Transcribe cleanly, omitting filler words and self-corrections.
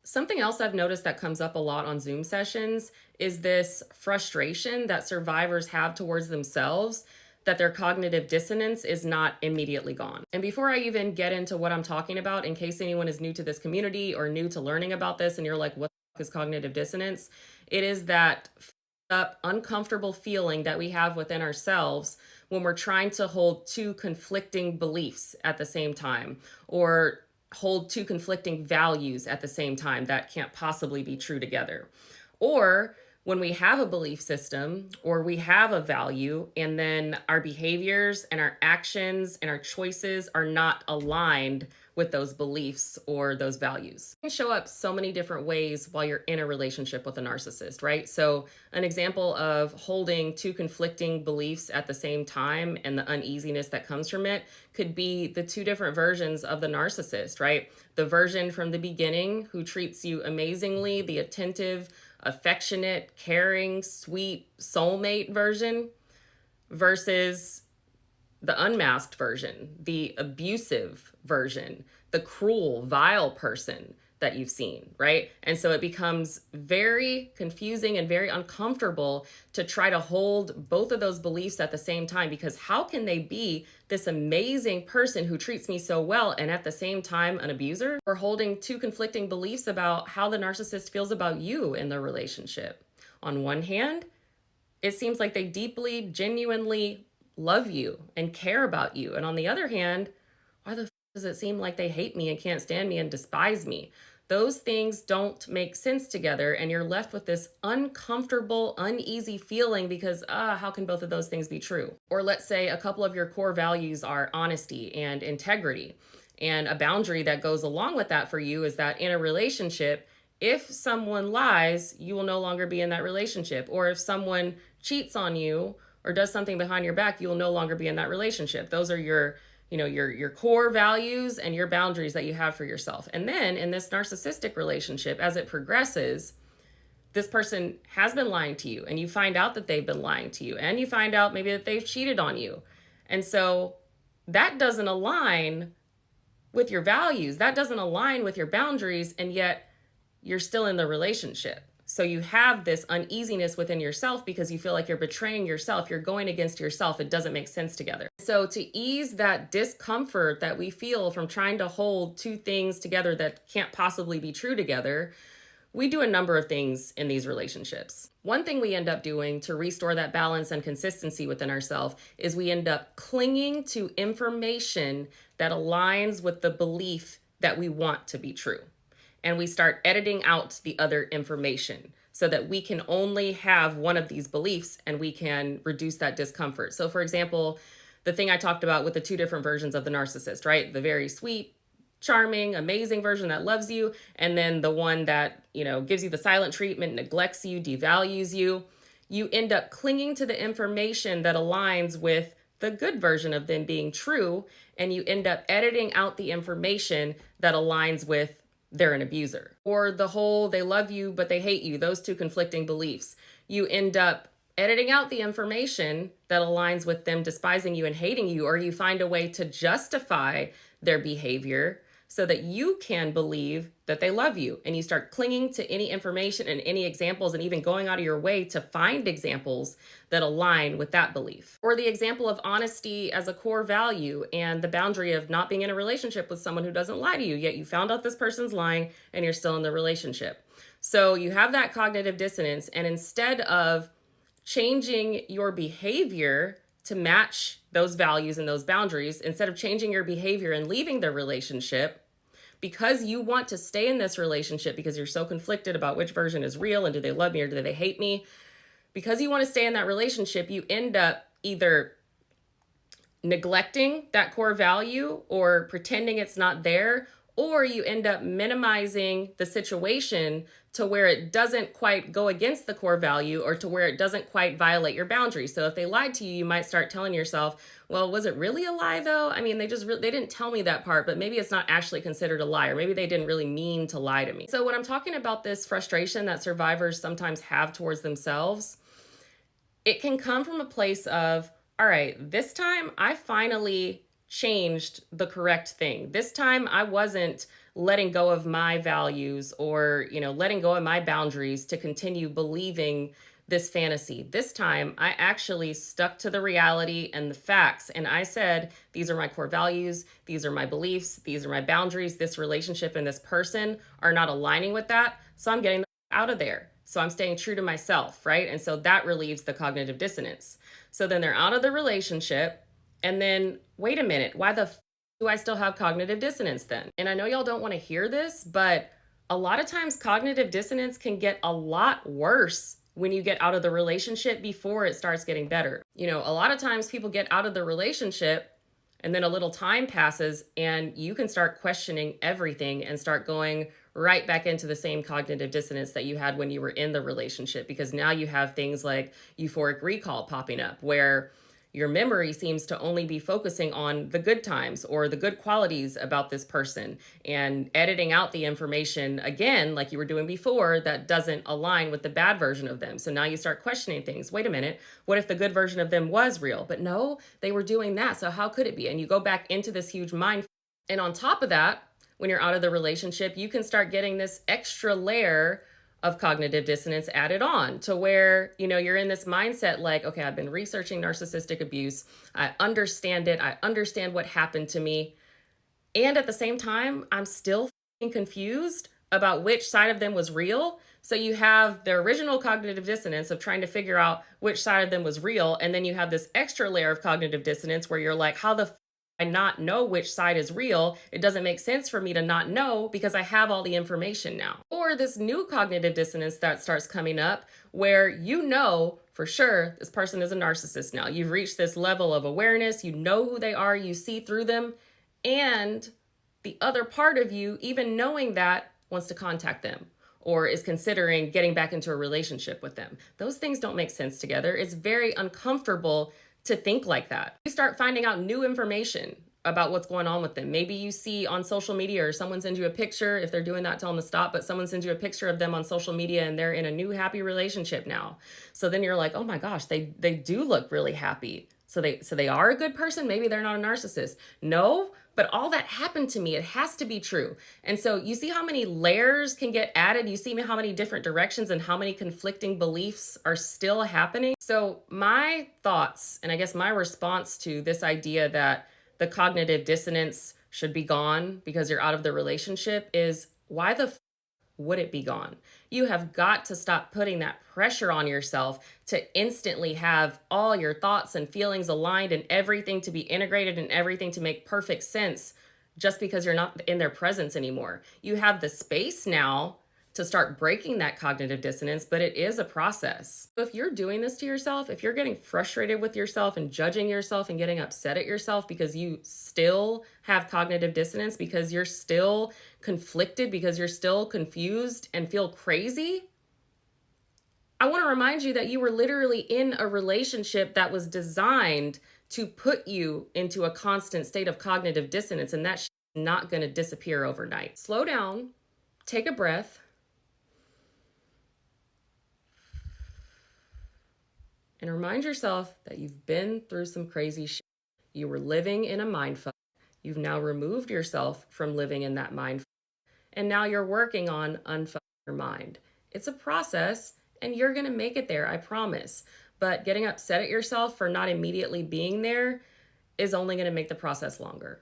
Something else I've noticed that comes up a lot on Zoom sessions is this frustration that survivors have towards themselves that their cognitive dissonance is not immediately gone. And before I even get into what I'm talking about, in case anyone is new to this community or new to learning about this and you're like, what the fuck is cognitive dissonance? It is that up uncomfortable feeling that we have within ourselves when we're trying to hold two conflicting beliefs at the same time, or hold two conflicting values at the same time that can't possibly be true together. Or when we have a belief system or we have a value, and then our behaviors and our actions and our choices are not aligned with those beliefs or those values. It can show up so many different ways while you're in a relationship with a narcissist, right? So, an example of holding two conflicting beliefs at the same time and the uneasiness that comes from it could be the two different versions of the narcissist, right? The version from the beginning who treats you amazingly, the attentive, affectionate, caring, sweet soulmate version, versus the unmasked version, the abusive version, the cruel, vile person that you've seen, right? And so it becomes very confusing and very uncomfortable to try to hold both of those beliefs at the same time, because how can they be this amazing person who treats me so well and at the same time an abuser? Or holding two conflicting beliefs about how the narcissist feels about you in the relationship. On one hand, it seems like they deeply, genuinely love you and care about you. And on the other hand, why the does it seem like they hate me and can't stand me and despise me? Those things don't make sense together, and you're left with this uncomfortable, uneasy feeling because, how can both of those things be true? Or let's say a couple of your core values are honesty and integrity. And a boundary that goes along with that for you is that in a relationship, if someone lies, you will no longer be in that relationship. Or if someone cheats on you or does something behind your back, you will no longer be in that relationship. Those are your core values and your boundaries that you have for yourself. And then in this narcissistic relationship, as it progresses, this person has been lying to you, and you find out that they've been lying to you, and you find out maybe that they've cheated on you. And so that doesn't align with your values. That doesn't align with your boundaries, and yet you're still in the relationship. So you have this uneasiness within yourself because you feel like you're betraying yourself. You're going against yourself. It doesn't make sense together. So to ease that discomfort that we feel from trying to hold two things together that can't possibly be true together, we do a number of things in these relationships. One thing we end up doing to restore that balance and consistency within ourselves is we end up clinging to information that aligns with the belief that we want to be true. And we start editing out the other information so that we can only have one of these beliefs and we can reduce that discomfort. So for example, the thing I talked about with the two different versions of the narcissist, right? The very sweet, charming, amazing version that loves you, and then the one that, gives you the silent treatment, neglects you, devalues you. You end up clinging to the information that aligns with the good version of them being true, and you end up editing out the information that aligns with they're an abuser. Or the whole they love you but they hate you, those two conflicting beliefs. You end up editing out the information that aligns with them despising you and hating you, or you find a way to justify their behavior so that you can believe that they love you. And you start clinging to any information and any examples, and even going out of your way to find examples that align with that belief. Or the example of honesty as a core value and the boundary of not being in a relationship with someone who doesn't lie to you, yet you found out this person's lying and you're still in the relationship. So you have that cognitive dissonance, and instead of changing your behavior to match those values and those boundaries, instead of changing your behavior and leaving the relationship because you want to stay in this relationship because you're so conflicted about which version is real and do they love me or do they hate me, because you want to stay in that relationship, you end up either neglecting that core value or pretending it's not there, or you end up minimizing the situation to where it doesn't quite go against the core value or to where it doesn't quite violate your boundaries. So if they lied to you, you might start telling yourself, well, was it really a lie though? I mean, they didn't tell me that part, but maybe it's not actually considered a lie, or maybe they didn't really mean to lie to me. So when I'm talking about this frustration that survivors sometimes have towards themselves, it can come from a place of, all right, this time I finally changed the correct thing. This time I wasn't letting go of my values or, letting go of my boundaries to continue believing this fantasy. This time, I actually stuck to the reality and the facts. And I said, these are my core values. These are my beliefs. These are my boundaries. This relationship and this person are not aligning with that. So I'm getting out of there. So I'm staying true to myself, right? And so that relieves the cognitive dissonance. So then they're out of the relationship. And then, wait a minute, why the do I still have cognitive dissonance then? And I know y'all don't want to hear this, but a lot of times cognitive dissonance can get a lot worse when you get out of the relationship before it starts getting better. A lot of times people get out of the relationship and then a little time passes and you can start questioning everything and start going right back into the same cognitive dissonance that you had when you were in the relationship, because now you have things like euphoric recall popping up where your memory seems to only be focusing on the good times or the good qualities about this person and editing out the information again, like you were doing before, that doesn't align with the bad version of them. So now you start questioning things. Wait a minute, what if the good version of them was real? But no, they were doing that. So how could it be? And you go back into this huge mind. And on top of that, when you're out of the relationship, you can start getting this extra layer of cognitive dissonance added on to where, you're in this mindset like, okay, I've been researching narcissistic abuse. I understand it. I understand what happened to me. And at the same time, I'm still confused about which side of them was real. So you have the original cognitive dissonance of trying to figure out which side of them was real. And then you have this extra layer of cognitive dissonance where you're like, how the I not know which side is real? It doesn't make sense for me to not know because I have all the information now. Or this new cognitive dissonance that starts coming up where for sure this person is a narcissist now. You've reached this level of awareness, you know who they are, you see through them, and the other part of you, even knowing that, wants to contact them or is considering getting back into a relationship with them. Those things don't make sense together. It's very uncomfortable to think like that. You start finding out new information about what's going on with them. Maybe you see on social media or someone sends you a picture. If they're doing that, tell them to stop, but someone sends you a picture of them on social media and they're in a new happy relationship now. So then you're like, oh my gosh, they do look really happy. So they are a good person. Maybe they're not a narcissist. No, but all that happened to me. It has to be true. And so you see how many layers can get added. You see how many different directions and how many conflicting beliefs are still happening. So my thoughts, and I guess my response to this idea that the cognitive dissonance should be gone because you're out of the relationship is, why the would it be gone? You have got to stop putting that pressure on yourself to instantly have all your thoughts and feelings aligned and everything to be integrated and everything to make perfect sense just because you're not in their presence anymore. You have the space now to start breaking that cognitive dissonance, but it is a process. If you're doing this to yourself, if you're getting frustrated with yourself and judging yourself and getting upset at yourself because you still have cognitive dissonance, because you're still conflicted, because you're still confused and feel crazy, I want to remind you that you were literally in a relationship that was designed to put you into a constant state of cognitive dissonance, and that's not going to disappear overnight. Slow down, take a breath, and remind yourself that you've been through some crazy shit. You were living in a mind fuck. You've now removed yourself from living in that mind fuck. And now you're working on unfucking your mind. It's a process and you're going to make it there, I promise. But getting upset at yourself for not immediately being there is only going to make the process longer.